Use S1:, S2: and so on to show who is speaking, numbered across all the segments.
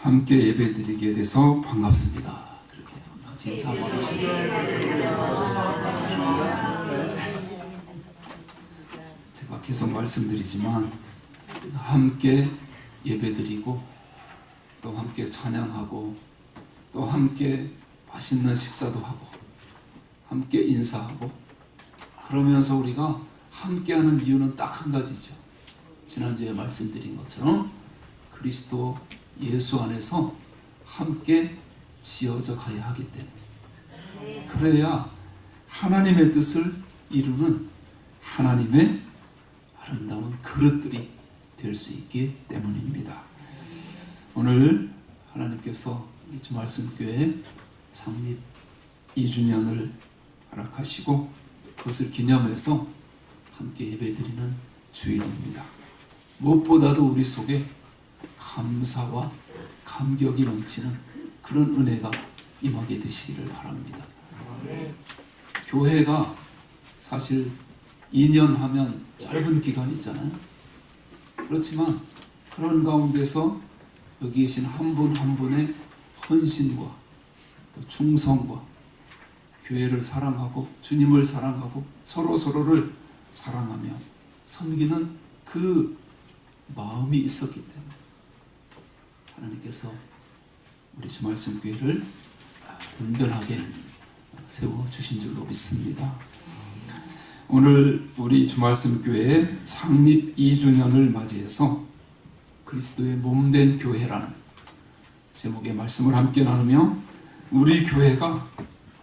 S1: 함께 예배드리게 돼서 반갑습니다. 그렇게 같이 인사 한번 하시죠. 제가 계속 말씀드리지만 함께 예배드리고 또 함께 찬양하고 또 함께 맛있는 식사도 하고 함께 인사하고 그러면서 우리가 함께하는 이유는 딱 한 가지죠. 지난주에 말씀드린 것처럼 그리스도 예수 안에서 함께 지어져 가야 하기 때문에, 그래야 하나님의 뜻을 이루는 하나님의 아름다운 그릇들이 될 수 있기 때문입니다. 오늘 하나님께서 이 주말씀교회 창립 2주년을 허락하시고 그것을 기념해서 함께 예배드리는 주일입니다. 무엇보다도 우리 속에 감사와 감격이 넘치는 그런 은혜가 임하게 되시기를 바랍니다. 교회가 사실 2년 하면 짧은 기간이잖아요. 그렇지만 그런 가운데서 여기 계신 한 분 한 분의 헌신과 또 충성과 교회를 사랑하고 주님을 사랑하고 서로를 사랑하며 섬기는 그 마음이 있었기 때문에 하나님께서 우리 주말씀교회를 든든하게 세워주신 줄로 믿습니다. 오늘 우리 주말씀교회 창립 2주년을 맞이해서 그리스도의 몸된 교회라는 제목의 말씀을 함께 나누며 우리 교회가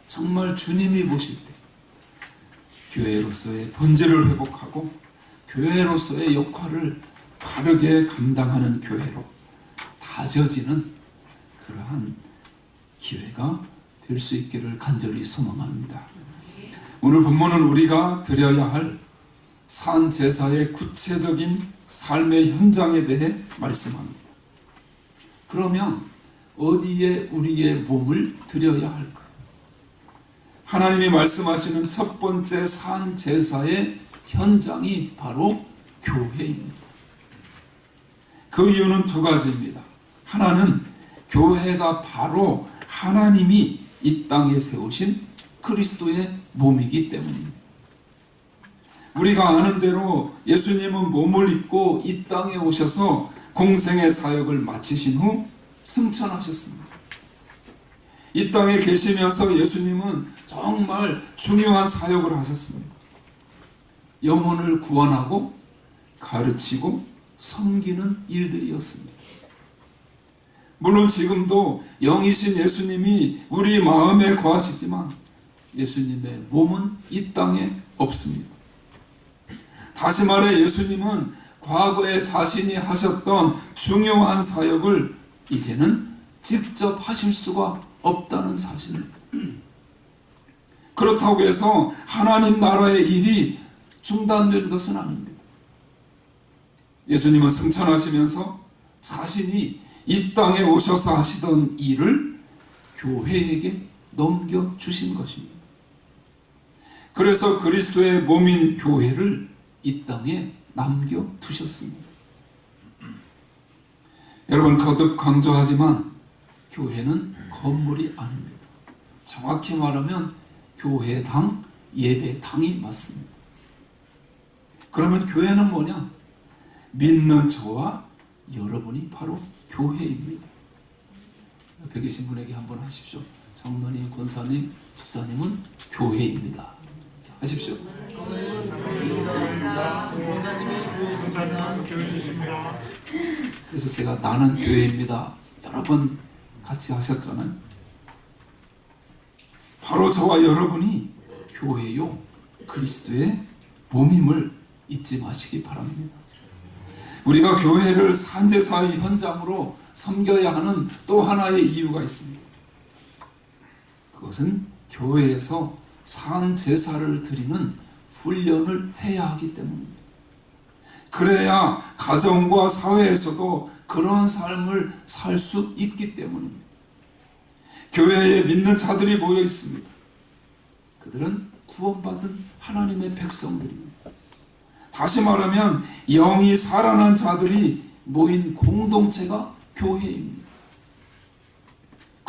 S1: 정말 주님이 보실 때 교회로서의 본질을 회복하고 교회로서의 역할을 바르게 감당하는 교회로 다져지는 그러한 기회가 될 수 있기를 간절히 소망합니다. 오늘 본문은 우리가 드려야 할 산제사의 구체적인 삶의 현장에 대해 말씀합니다. 그러면 어디에 우리의 몸을 드려야 할까요? 하나님이 말씀하시는 첫 번째 산제사의 현장이 바로 교회입니다. 그 이유는 두 가지입니다. 하나는 교회가 바로 하나님이 이 땅에 세우신 그리스도의 몸이기 때문입니다. 우리가 아는 대로 예수님은 몸을 입고 이 땅에 오셔서 공생의 사역을 마치신 후 승천하셨습니다. 이 땅에 계시면서 예수님은 정말 중요한 사역을 하셨습니다. 영혼을 구원하고 가르치고 섬기는 일들이었습니다. 물론 지금도 영이신 예수님이 우리 마음에 거하시지만 예수님의 몸은 이 땅에 없습니다. 다시 말해 예수님은 과거에 자신이 하셨던 중요한 사역을 이제는 직접 하실 수가 없다는 사실입니다. 그렇다고 해서 하나님 나라의 일이 중단된 것은 아닙니다. 예수님은 승천하시면서 자신이 이 땅에 오셔서 하시던 일을 교회에게 넘겨주신 것입니다. 그래서 그리스도의 몸인 교회를 이 땅에 남겨두셨습니다. 여러분, 거듭 강조하지만 교회는 건물이 아닙니다. 정확히 말하면 교회당, 예배당이 맞습니다. 그러면 교회는 뭐냐? 믿는 저와 여러분이 바로 교회입니다. 옆에 계신 분에게 한번 하십시오. 장로님, 권사님, 집사님은 교회입니다. 자, 하십시오. 그래서 제가 나는 교회입니다 여러 번 같이 하셨잖아요. 바로 저와 여러분이 교회요 그리스도의 몸임을 잊지 마시기 바랍니다. 우리가 교회를 산제사의 현장으로 섬겨야 하는 또 하나의 이유가 있습니다. 그것은 교회에서 산제사를 드리는 훈련을 해야 하기 때문입니다. 그래야 가정과 사회에서도 그런 삶을 살 수 있기 때문입니다. 교회에 믿는 자들이 모여 있습니다. 그들은 구원받은 하나님의 백성들입니다. 다시 말하면 영이 살아난 자들이 모인 공동체가 교회입니다.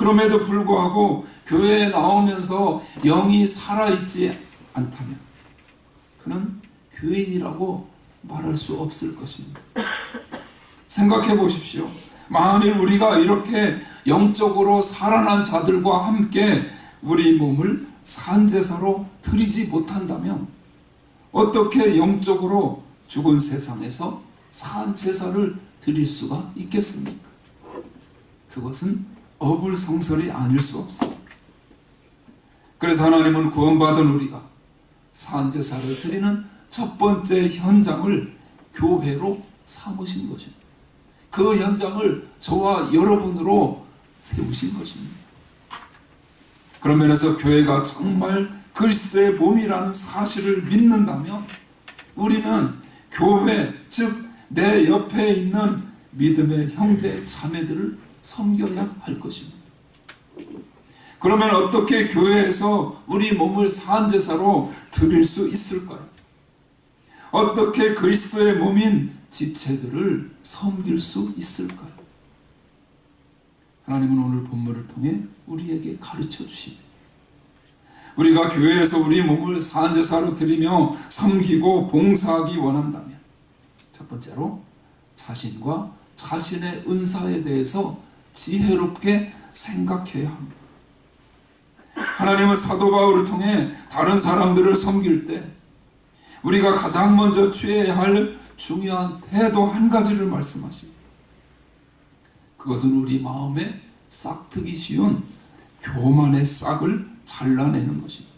S1: 그럼에도 불구하고 교회에 나오면서 영이 살아있지 않다면 그는 교인이라고 말할 수 없을 것입니다. 생각해 보십시오. 만일 우리가 이렇게 영적으로 살아난 자들과 함께 우리 몸을 산제사로 드리지 못한다면 어떻게 영적으로 죽은 세상에서 산제사를 드릴 수가 있겠습니까? 그것은 어불성설이 아닐 수 없습니다. 그래서 하나님은 구원받은 우리가 산제사를 드리는 첫 번째 현장을 교회로 삼으신 것입니다. 그 현장을 저와 여러분으로 세우신 것입니다. 그런 면에서 교회가 정말 그리스도의 몸이라는 사실을 믿는다면 우리는 교회, 즉 내 옆에 있는 믿음의 형제 자매들을 섬겨야 할 것입니다. 그러면 어떻게 교회에서 우리 몸을 산제사로 드릴 수 있을까요? 어떻게 그리스도의 몸인 지체들을 섬길 수 있을까요? 하나님은 오늘 본문을 통해 우리에게 가르쳐 주십니다. 우리가 교회에서 우리 몸을 산제사로 드리며 섬기고 봉사하기 원한다면 첫 번째로 자신과 자신의 은사에 대해서 지혜롭게 생각해야 합니다. 하나님은 사도 바울을 통해 다른 사람들을 섬길 때 우리가 가장 먼저 취해야 할 중요한 태도 한 가지를 말씀하십니다. 그것은 우리 마음에 싹트기 쉬운 교만의 싹을 잘라내는 것입니다.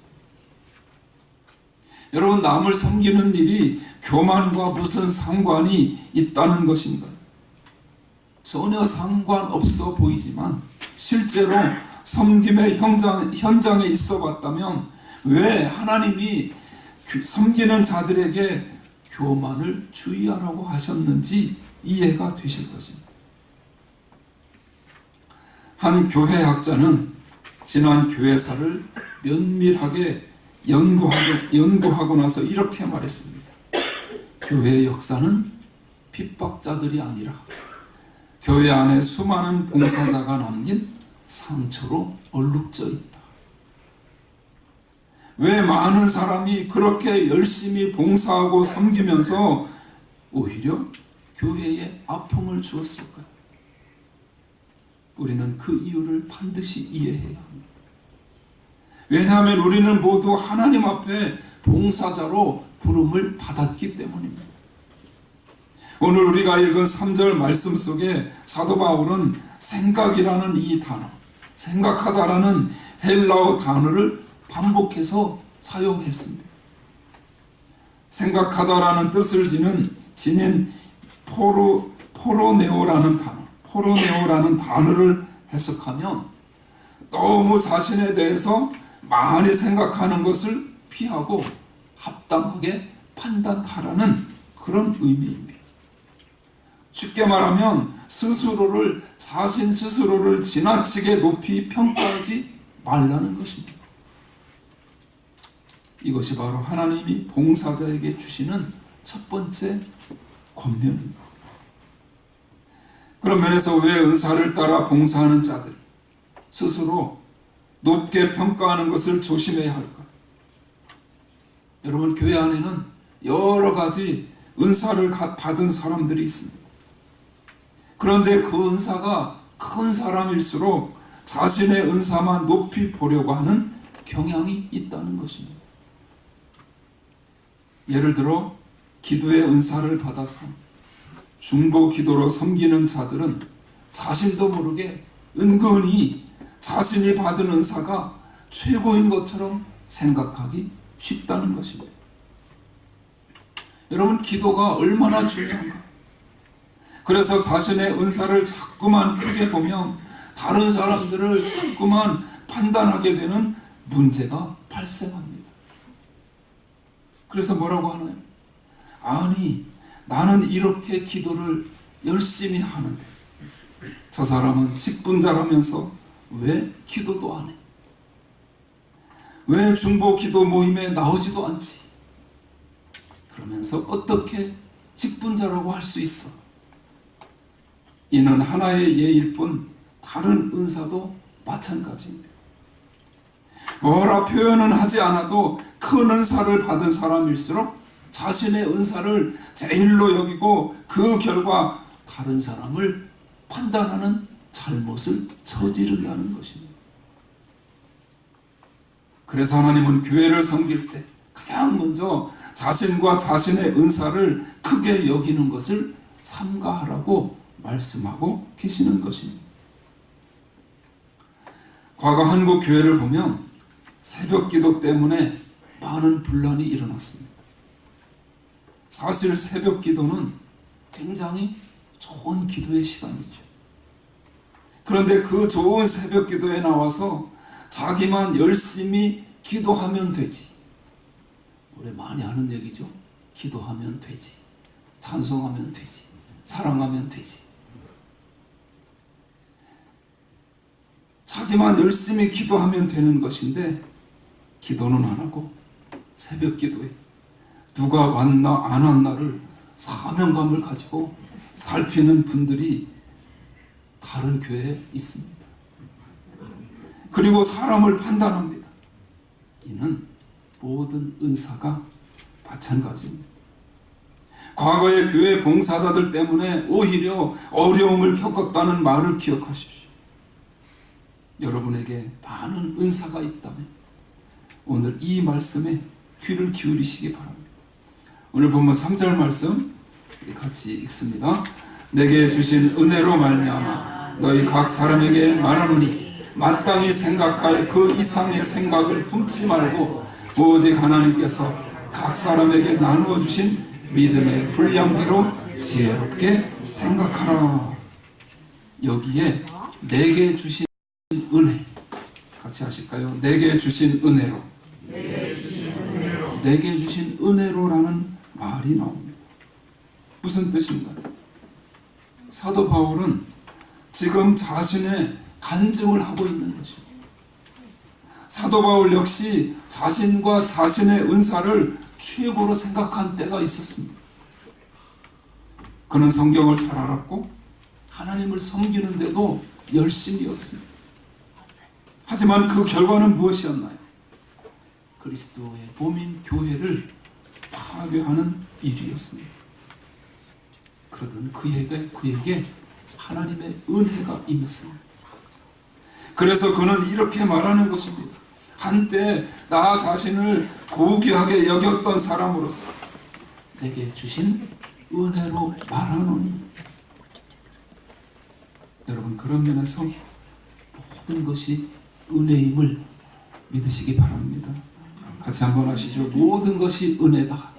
S1: 여러분, 남을 섬기는 일이 교만과 무슨 상관이 있다는 것인가요? 전혀 상관없어 보이지만 실제로 섬김의 현장에 있어 봤다면 왜 하나님이 섬기는 자들에게 교만을 주의하라고 하셨는지 이해가 되실 것입니다. 한 교회학자는 지난 교회사를 면밀하게 연구하고 나서 이렇게 말했습니다. 교회의 역사는 핍박자들이 아니라 교회 안에 수많은 봉사자가 남긴 상처로 얼룩져 있다. 왜 많은 사람이 그렇게 열심히 봉사하고 섬기면서 오히려 교회에 아픔을 주었을까요? 우리는 그 이유를 반드시 이해해야 합니다. 왜냐하면 우리는 모두 하나님 앞에 봉사자로 부름을 받았기 때문입니다. 오늘 우리가 읽은 3절 말씀 속에 사도 바울은 생각이라는 이 단어, 생각하다라는 헬라어 단어를 반복해서 사용했습니다. 생각하다라는 뜻을 지닌 포로네오라는 단어를 해석하면 너무 자신에 대해서 많이 생각하는 것을 피하고 합당하게 판단하라는 그런 의미입니다. 쉽게 말하면 자신 스스로를 지나치게 높이 평가하지 말라는 것입니다. 이것이 바로 하나님이 봉사자에게 주시는 첫 번째 권면입니다. 그런 면에서 왜 은사를 따라 봉사하는 자들이 스스로 높게 평가하는 것을 조심해야 할까? 여러분, 교회 안에는 여러 가지 은사를 받은 사람들이 있습니다. 그런데 그 은사가 큰 사람일수록 자신의 은사만 높이 보려고 하는 경향이 있다는 것입니다. 예를 들어 기도의 은사를 받아서 중보 기도로 섬기는 자들은 자신도 모르게 은근히 자신이 받은 은사가 최고인 것처럼 생각하기 쉽다는 것입니다. 여러분, 기도가 얼마나 중요한가? 그래서 자신의 은사를 자꾸만 크게 보면 다른 사람들을 자꾸만 판단하게 되는 문제가 발생합니다. 그래서 뭐라고 하나요? 아니, 나는 이렇게 기도를 열심히 하는데 저 사람은 직분자라면서 왜 기도도 안 해? 왜 중보 기도 모임에 나오지도 않지? 그러면서 어떻게 직분자라고 할 수 있어? 이는 하나의 예일 뿐 다른 은사도 마찬가지입니다. 뭐라 표현은 하지 않아도 큰 은사를 받은 사람일수록 자신의 은사를 제일로 여기고 그 결과 다른 사람을 판단하는 잘못을 저지른다는 것입니다. 그래서 하나님은 교회를 섬길 때 가장 먼저 자신과 자신의 은사를 크게 여기는 것을 삼가하라고 말씀하고 계시는 것입니다. 과거 한국 교회를 보면 새벽 기도 때문에 많은 분란이 일어났습니다. 사실 새벽 기도는 굉장히 좋은 기도의 시간이죠. 그런데 그 좋은 새벽 기도에 나와서 자기만 열심히 기도하면 되지. 우리 많이 하는 얘기죠. 기도하면 되지. 찬송하면 되지. 사랑하면 되지. 자기만 열심히 기도하면 되는 것인데 기도는 안 하고 새벽 기도에 누가 왔나 안 왔나를 사명감을 가지고 살피는 분들이 다른 교회에 있습니다. 그리고 사람을 판단합니다. 이는 모든 은사가 마찬가지입니다. 과거의 교회 봉사자들 때문에 오히려 어려움을 겪었다는 말을 기억하십시오. 여러분에게 많은 은사가 있다면 오늘 이 말씀에 귀를 기울이시기 바랍니다. 오늘 본문 3절 말씀 우리 같이 읽습니다. 내게 주신 은혜로 말미암아 너희 각 사람에게 말하노니 마땅히 생각할 그 이상의 생각을 품지 말고 오직 하나님께서 각 사람에게 나누어 주신 믿음의 분량대로 지혜롭게 생각하라. 여기에 내게 주신 은혜 같이 하실까요? 내게 주신 은혜로 내게 주신 은혜로라는 말이 나옵니다. 무슨 뜻인가요? 사도 바울은 지금 자신의 간증을 하고 있는 것입니다. 사도 바울 역시 자신과 자신의 은사를 최고로 생각한 때가 있었습니다. 그는 성경을 잘 알았고 하나님을 섬기는데도 열심이었습니다. 하지만 그 결과는 무엇이었나요? 그리스도의 몸인 교회를 파괴하는 일이었습니다. 그러던 그에게 하나님의 은혜가 임했습니다. 그래서 그는 이렇게 말하는 것입니다. 한때 나 자신을 고귀하게 여겼던 사람으로서 내게 주신 은혜로 말하노니. 여러분, 그런 면에서 모든 것이 은혜임을 믿으시기 바랍니다. 같이 한번 하시죠. 모든 것이 은혜다.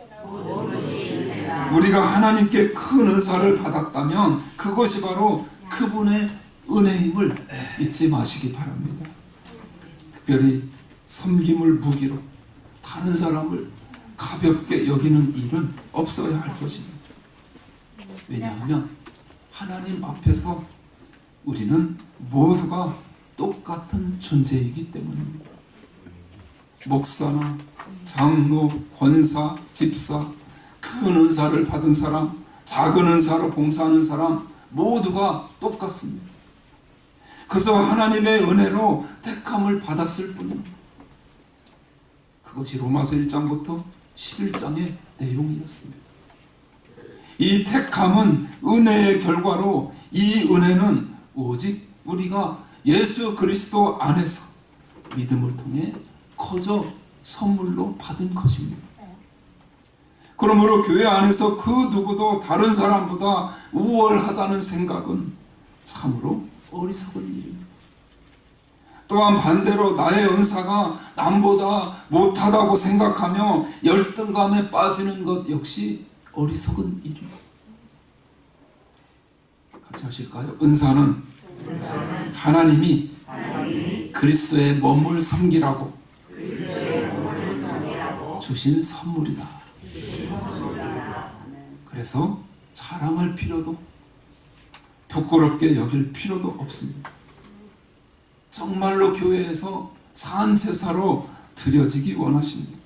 S1: 우리가 하나님께 큰 은사를 받았다면 그것이 바로 그분의 은혜임을 잊지 마시기 바랍니다. 특별히 섬김을 무기로 다른 사람을 가볍게 여기는 일은 없어야 할 것입니다. 왜냐하면 하나님 앞에서 우리는 모두가 똑같은 존재이기 때문입니다. 목사나 장로, 권사, 집사, 큰 은사를 받은 사람, 작은 은사로 봉사하는 사람 모두가 똑같습니다. 그저 하나님의 은혜로 택함을 받았을 뿐입니다. 그것이 로마서 1장부터 11장의 내용이었습니다. 이 택함은 은혜의 결과로 이 은혜는 오직 우리가 예수 그리스도 안에서 믿음을 통해 거저 선물로 받은 것입니다. 그러므로 교회 안에서 그 누구도 다른 사람보다 우월하다는 생각은 참으로 어리석은 일입니다. 또한 반대로 나의 은사가 남보다 못하다고 생각하며 열등감에 빠지는 것 역시 어리석은 일입니다. 같이 하실까요? 은사는 하나님이 그리스도의 몸을 섬기라고 주신 선물이다. 그래서 자랑할 필요도 부끄럽게 여길 필요도 없습니다. 정말로 교회에서 산제사로 드려지기 원하십니까?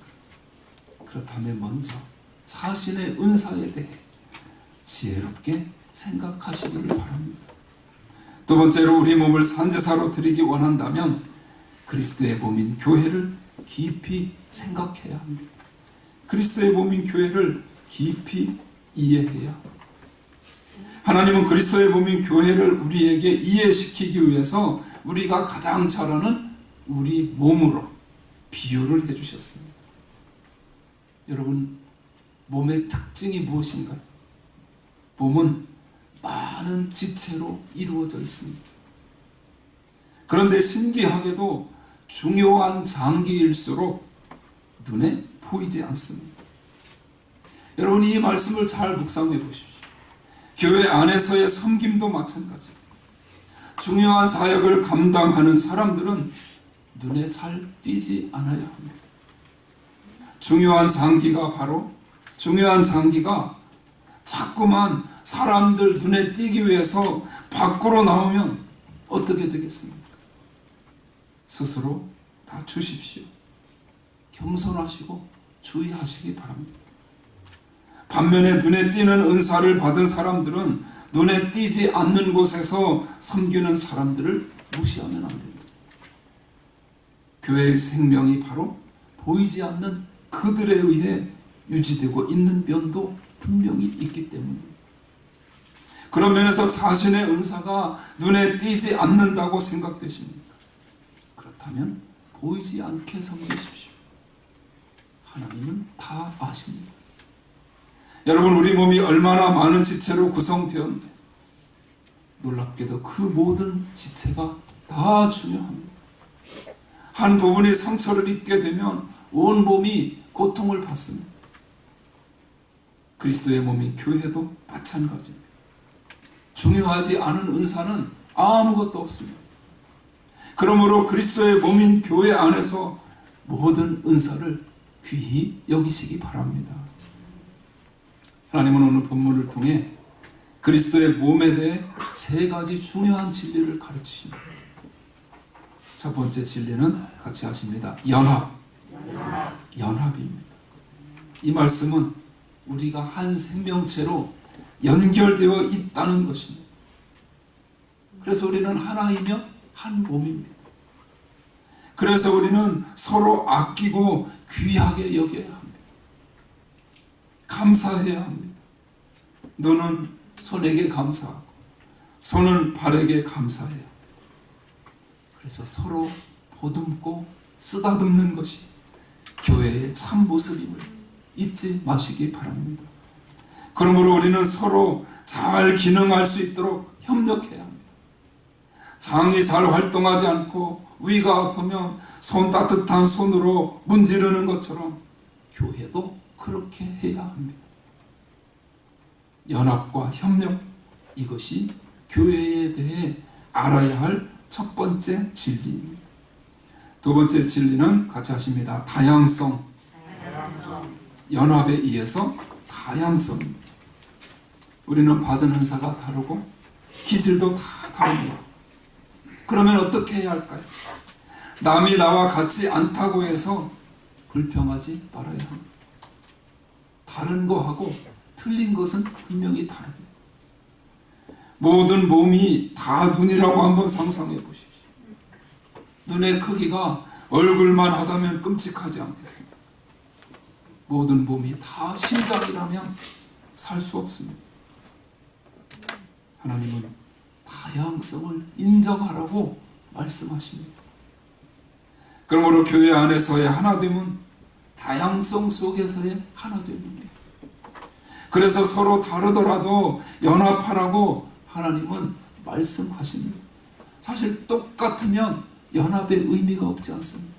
S1: 그렇다면 먼저 자신의 은사에 대해 지혜롭게 생각하시기를 바랍니다. 두 번째로 우리 몸을 산제사로 드리기 원한다면 그리스도의 몸인 교회를 깊이 생각해야 합니다. 그리스도의 몸인 교회를 깊이 이해해야 합니다. 하나님은 그리스도의 몸인 교회를 우리에게 이해시키기 위해서 우리가 가장 잘 아는 우리 몸으로 비유를 해주셨습니다. 여러분, 몸의 특징이 무엇인가요? 몸은 많은 지체로 이루어져 있습니다. 그런데 신기하게도 중요한 장기일수록 눈에 보이지 않습니다. 여러분, 이 말씀을 잘 묵상해 보십시오. 교회 안에서의 섬김도 마찬가지입니다. 중요한 사역을 감당하는 사람들은 눈에 잘 띄지 않아야 합니다. 중요한 장기가 자꾸만 사람들 눈에 띄기 위해서 밖으로 나오면 어떻게 되겠습니까? 스스로 낮추십시오. 겸손하시고 주의하시기 바랍니다. 반면에 눈에 띄는 은사를 받은 사람들은 눈에 띄지 않는 곳에서 섬기는 사람들을 무시하면 안 됩니다. 교회의 생명이 바로 보이지 않는 그들에 의해 유지되고 있는 면도 분명히 있기 때문입니다. 그런 면에서 자신의 은사가 눈에 띄지 않는다고 생각되십니까? 그렇다면 보이지 않게 섬기십시오. 하나님은 다 아십니다. 여러분, 우리 몸이 얼마나 많은 지체로 구성되었는데 놀랍게도 그 모든 지체가 다 중요합니다. 한 부분이 상처를 입게 되면 온 몸이 고통을 받습니다. 그리스도의 몸인 교회도 마찬가지입니다. 중요하지 않은 은사는 아무것도 없습니다. 그러므로 그리스도의 몸인 교회 안에서 모든 은사를 귀히 여기시기 바랍니다. 하나님은 오늘 본문을 통해 그리스도의 몸에 대해 세 가지 중요한 진리를 가르치십니다. 첫 번째 진리는 같이 하십니다. 연합입니다. 이 말씀은 우리가 한 생명체로 연결되어 있다는 것입니다. 그래서 우리는 하나이며 한 몸입니다. 그래서 우리는 서로 아끼고 귀하게 여겨야 합니다. 감사해야 합니다. 눈은 손에게 감사하고 손은 발에게 감사해야 합니다. 그래서 서로 보듬고 쓰다듬는 것이 교회의 참 모습임을 잊지 마시기 바랍니다. 그러므로 우리는 서로 잘 기능할 수 있도록 협력해야 합니다. 장이 잘 활동하지 않고 위가 아프면 손 따뜻한 손으로 문지르는 것처럼 교회도 그렇게 해야 합니다. 연합과 협력, 이것이 교회에 대해 알아야 할 첫 번째 진리입니다. 두 번째 진리는 같이 하십니다. 다양성. 연합에 의해서 다양성입니다. 우리는 받은 은사가 다르고 기질도 다 다릅니다. 그러면 어떻게 해야 할까요? 남이 나와 같지 않다고 해서 불평하지 말아야 합니다. 다른 거하고 틀린 것은 분명히 다릅니다. 모든 몸이 다 눈이라고 한번 상상해 보십시오. 눈의 크기가 얼굴만 하다면 끔찍하지 않겠습니까? 모든 몸이 다 심장이라면 살 수 없습니다. 하나님은 다양성을 인정하라고 말씀하십니다. 그러므로 교회 안에서의 하나됨은 다양성 속에서의 하나됨입니다. 그래서 서로 다르더라도 연합하라고 하나님은 말씀하십니다. 사실 똑같으면 연합의 의미가 없지 않습니까?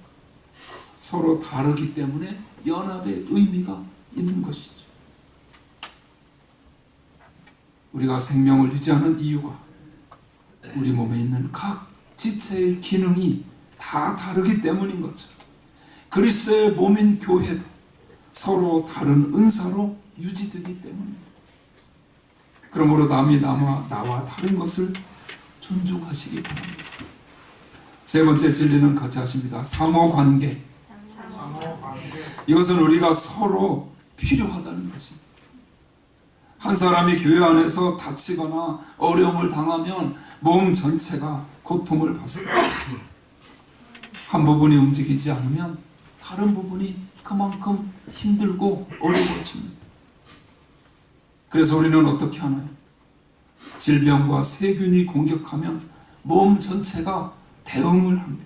S1: 서로 다르기 때문에 연합의 의미가 있는 것이죠. 우리가 생명을 유지하는 이유가 우리 몸에 있는 각 지체의 기능이 다 다르기 때문인 것처럼 그리스도의 몸인 교회도 서로 다른 은사로 유지되기 때문입니다. 그러므로 남이 나와 다른 것을 존중하시기 바랍니다. 세 번째 진리는 같이 하십니다. 상호관계. 이것은 우리가 서로 필요하다는 것입니다. 한 사람이 교회 안에서 다치거나 어려움을 당하면 몸 전체가 고통을 받습니다. 한 부분이 움직이지 않으면 다른 부분이 그만큼 힘들고 어려워집니다. 그래서 우리는 어떻게 하나요? 질병과 세균이 공격하면 몸 전체가 대응을 합니다.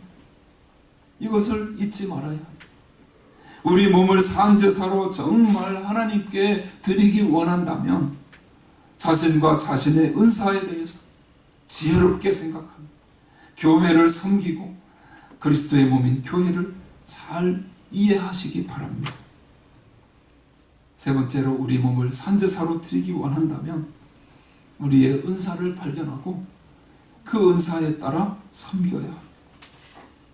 S1: 이것을 잊지 말아야 합니다. 우리 몸을 산제사로 정말 하나님께 드리기 원한다면 자신과 자신의 은사에 대해서 지혜롭게 생각하며 교회를 섬기고 그리스도의 몸인 교회를 잘 이해하시기 바랍니다. 세 번째로 우리 몸을 산제사로 드리기 원한다면 우리의 은사를 발견하고 그 은사에 따라 섬겨야 합니다.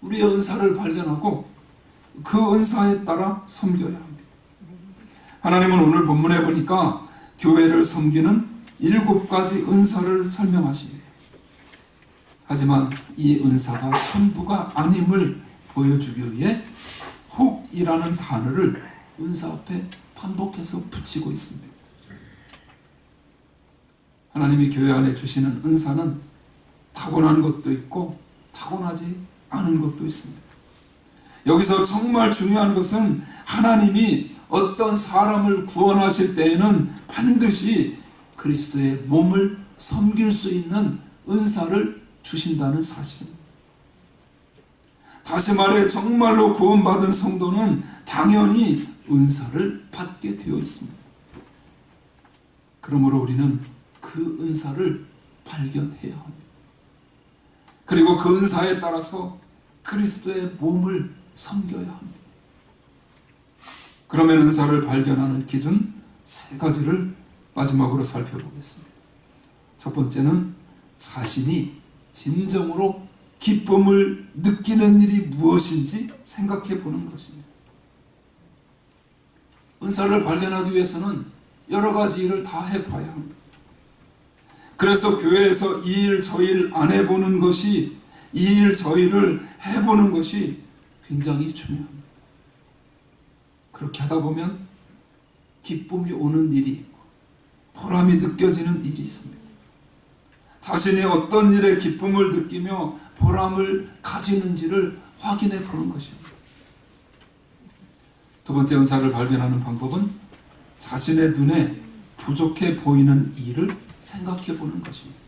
S1: 우리의 은사를 발견하고 그 은사에 따라 섬겨야 합니다. 하나님은 오늘 본문에 보니까 교회를 섬기는 7가지 은사를 설명하십니다. 하지만 이 은사가 전부가 아님을 보여주기 위해 혹이라는 단어를 은사 앞에 반복해서 붙이고 있습니다. 하나님이 교회 안에 주시는 은사는 타고난 것도 있고 타고나지 않은 것도 있습니다. 여기서 정말 중요한 것은 하나님이 어떤 사람을 구원하실 때에는 반드시 그리스도의 몸을 섬길 수 있는 은사를 주신다는 사실입니다. 다시 말해 정말로 구원받은 성도는 당연히 은사를 받게 되어 있습니다. 그러므로 우리는 그 은사를 발견해야 합니다. 그리고 그 은사에 따라서 그리스도의 몸을 섬겨야 합니다. 그러면 은사를 발견하는 기준 3가지를 마지막으로 살펴보겠습니다. 첫 번째는 자신이 진정으로 기쁨을 느끼는 일이 무엇인지 생각해 보는 것입니다. 은사를 발견하기 위해서는 여러 가지 일을 다 해봐야 합니다. 그래서 교회에서 이 일 저 일 안 해보는 것이, 이 일 저 일을 해보는 것이 굉장히 중요합니다. 그렇게 하다 보면 기쁨이 오는 일이 있고 보람이 느껴지는 일이 있습니다. 자신이 어떤 일에 기쁨을 느끼며 보람을 가지는지를 확인해 보는 것입니다. 두 번째 은사를 발견하는 방법은 자신의 눈에 부족해 보이는 일을 생각해 보는 것입니다.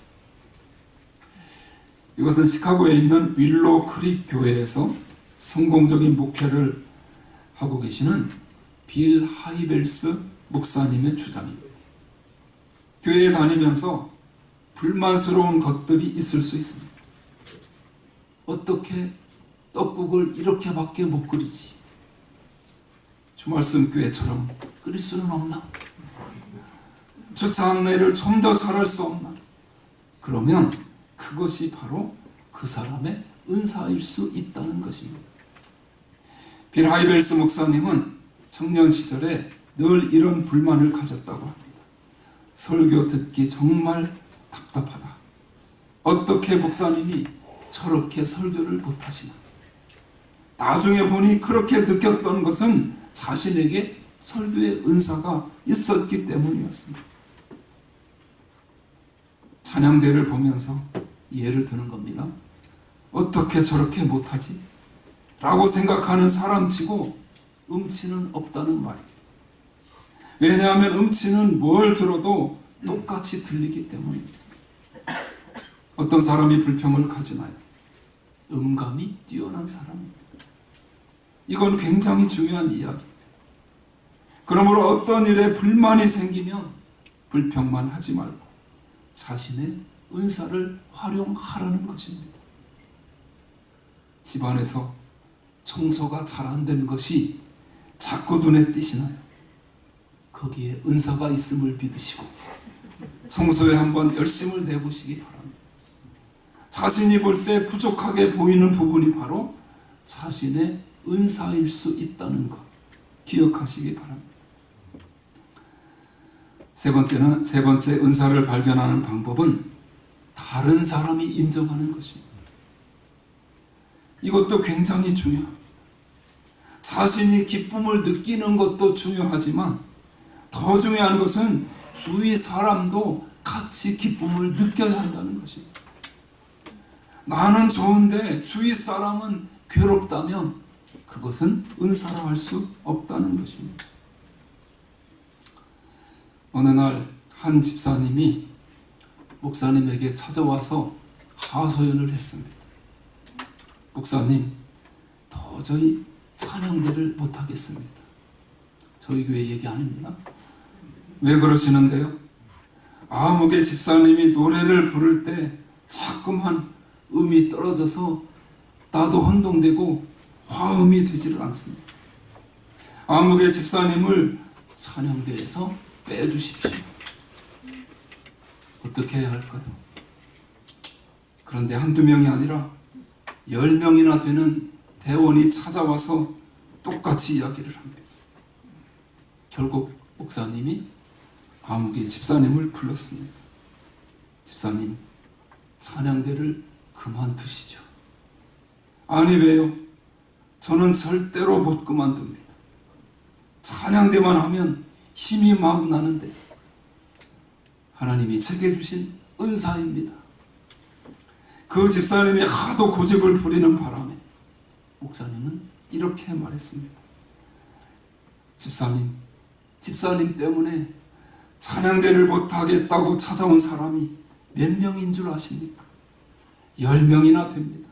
S1: 이것은 시카고에 있는 윌로우 크릭 교회에서 성공적인 목회를 하고 계시는 빌 하이벨스 목사님의 주장입니다. 교회에 다니면서 불만스러운 것들이 있을 수 있습니다. 어떻게 떡국을 이렇게밖에 못 끓이지? 주말씀 교회처럼 끓일 수는 없나? 주차 안내를 좀 더 잘할 수 없나? 그러면 그것이 바로 그 사람의 은사일 수 있다는 것입니다. 빌 하이벨스 목사님은 청년 시절에 늘 이런 불만을 가졌다고 합니다. 설교 듣기 정말 답답하다. 어떻게 목사님이 저렇게 설교를 못하시나? 나중에 보니 그렇게 느꼈던 것은 자신에게 설교의 은사가 있었기 때문이었습니다. 찬양대를 보면서 예를 드는 겁니다. 어떻게 저렇게 못하지? 라고 생각하는 사람치고 음치는 없다는 말이에요. 왜냐하면 음치는 뭘 들어도 똑같이 들리기 때문입니다. 어떤 사람이 불평을 가지나요? 음감이 뛰어난 사람입니다. 이건 굉장히 중요한 이야기입니다. 그러므로 어떤 일에 불만이 생기면 불평만 하지 말고 자신의 은사를 활용하라는 것입니다. 집안에서 청소가 잘 안 된 것이 자꾸 눈에 띄시나요? 거기에 은사가 있음을 믿으시고 청소에 한번 열심을 내보시기 바랍니다. 자신이 볼 때 부족하게 보이는 부분이 바로 자신의 은사일 수 있다는 것 기억하시기 바랍니다. 세 번째 은사를 발견하는 방법은 다른 사람이 인정하는 것입니다. 이것도 굉장히 중요합니다. 자신이 기쁨을 느끼는 것도 중요하지만 더 중요한 것은 주위 사람도 같이 기쁨을 느껴야 한다는 것입니다. 나는 좋은데 주위 사람은 괴롭다면 그것은 은사라 할 수 없다는 것입니다. 어느 날 한 집사님이 목사님에게 찾아와서 하소연을 했습니다. 목사님, 도저히 찬양대를 못하겠습니다. 저희 교회 얘기 아닙니다. 왜 그러시는데요? 아무개 집사님이 노래를 부를 때 자꾸만 음이 떨어져서 나도 혼동되고 화음이 되지를 않습니다. 아무개 집사님을 찬양대에서 빼주십시오. 어떻게 해야 할까요? 그런데 한두 명이 아니라 10명이나 되는 대원이 찾아와서 똑같이 이야기를 합니다. 결국 목사님이 아무개 집사님을 불렀습니다. 집사님, 찬양대를 그만두시죠. 아니 왜요? 저는 절대로 못 그만둡니다. 찬양대만 하면 힘이 막 나는데 하나님이 제게 주신 은사입니다. 그 집사님이 하도 고집을 부리는 바람에 목사님은 이렇게 말했습니다. 집사님 때문에 찬양대를 못하겠다고 찾아온 사람이 몇 명인 줄 아십니까? 10명이나 됩니다.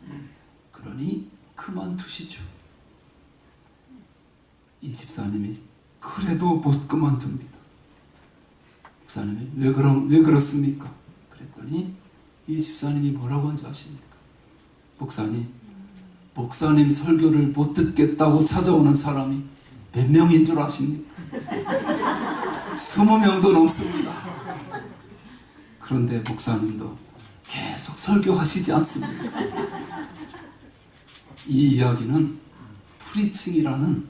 S1: 그러니 그만두시죠. 이 집사님이 그래도 못 그만둡니다. 목사님이 왜 그렇습니까? 그랬더니 이 집사님이 뭐라고 한지 아십니까? 목사님 설교를 못 듣겠다고 찾아오는 사람이 몇 명인 줄 아십니까? 20명도 넘습니다. 그런데 목사님도 계속 설교하시지 않습니까? 이 이야기는 프리칭이라는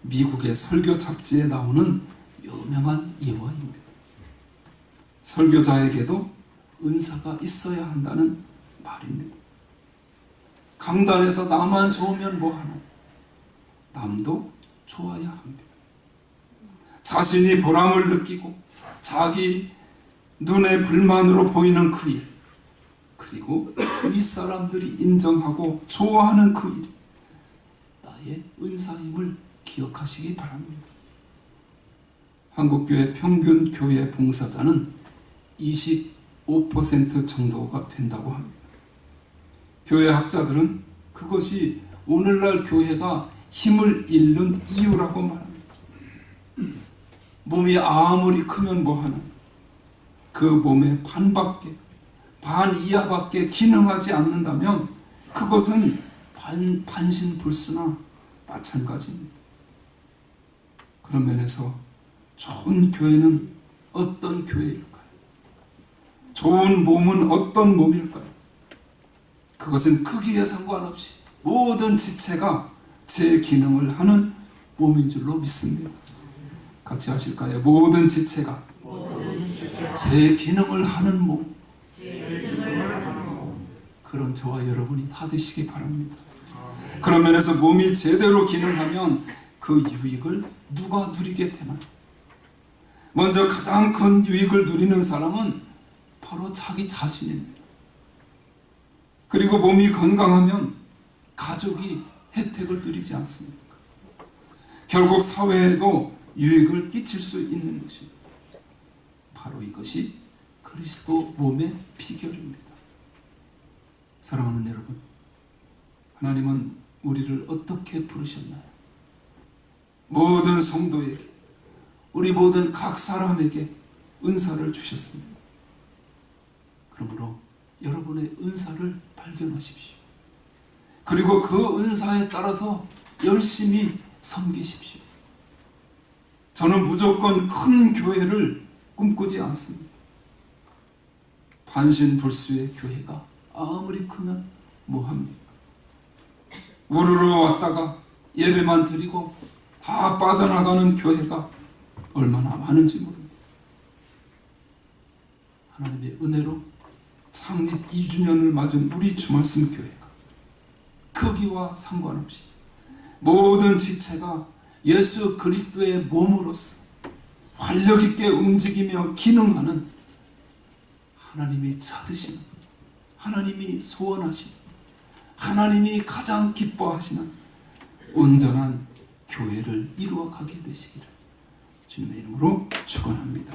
S1: 미국의 설교 잡지에 나오는 유명한 예화입니다. 설교자에게도 은사가 있어야 한다는 말입니다. 강단에서 나만 좋으면 뭐하노? 남도 좋아야 합니다. 자신이 보람을 느끼고 자기 눈에 불만으로 보이는 그 일, 그리고 주위 사람들이 인정하고 좋아하는 그 일, 나의 은사임을 기억하시기 바랍니다. 한국교회 평균 교회 봉사자는 25% 정도가 된다고 합니다. 교회 학자들은 그것이 오늘날 교회가 힘을 잃는 이유라고 말합니다. 몸이 아무리 크면 뭐하나, 그 몸의 반밖에, 반 이하밖에 기능하지 않는다면 그것은 반신불수나 마찬가지입니다. 그런 면에서 좋은 교회는 어떤 교회일까요? 좋은 몸은 어떤 몸일까요? 그것은 크기에 상관없이 모든 지체가 제 기능을 하는 몸인 줄로 믿습니다. 같이 하실까요? 모든 지체가 제 기능을 하는 몸. 그런 저와 여러분이 다 되시기 바랍니다. 그런 면에서 몸이 제대로 기능하면 그 유익을 누가 누리게 되나요? 먼저 가장 큰 유익을 누리는 사람은 바로 자기 자신입니다. 그리고 몸이 건강하면 가족이 혜택을 누리지 않습니까? 결국 사회에도 유익을 끼칠 수 있는 것입니다. 바로 이것이 그리스도 몸의 비결입니다. 사랑하는 여러분, 하나님은 우리를 어떻게 부르셨나요? 모든 성도에게, 우리 모든 각 사람에게 은사를 주셨습니다. 그러므로 여러분의 은사를 발견하십시오. 그리고 그 은사에 따라서 열심히 섬기십시오. 저는 무조건 큰 교회를 꿈꾸지 않습니다. 반신불수의 교회가 아무리 크면 뭐합니까? 우르르 왔다가 예배만 드리고 다 빠져나가는 교회가 얼마나 많은지 모릅니다. 하나님의 은혜로 창립 2주년을 맞은 우리 주말씀 교회가 크기와 상관없이 모든 지체가 예수 그리스도의 몸으로서 활력 있게 움직이며 기능하는 하나님이 찾으시는, 하나님이 소원하시는, 하나님이 가장 기뻐하시는 온전한 교회를 이루어가게 되시기를 주님의 이름으로 축원합니다.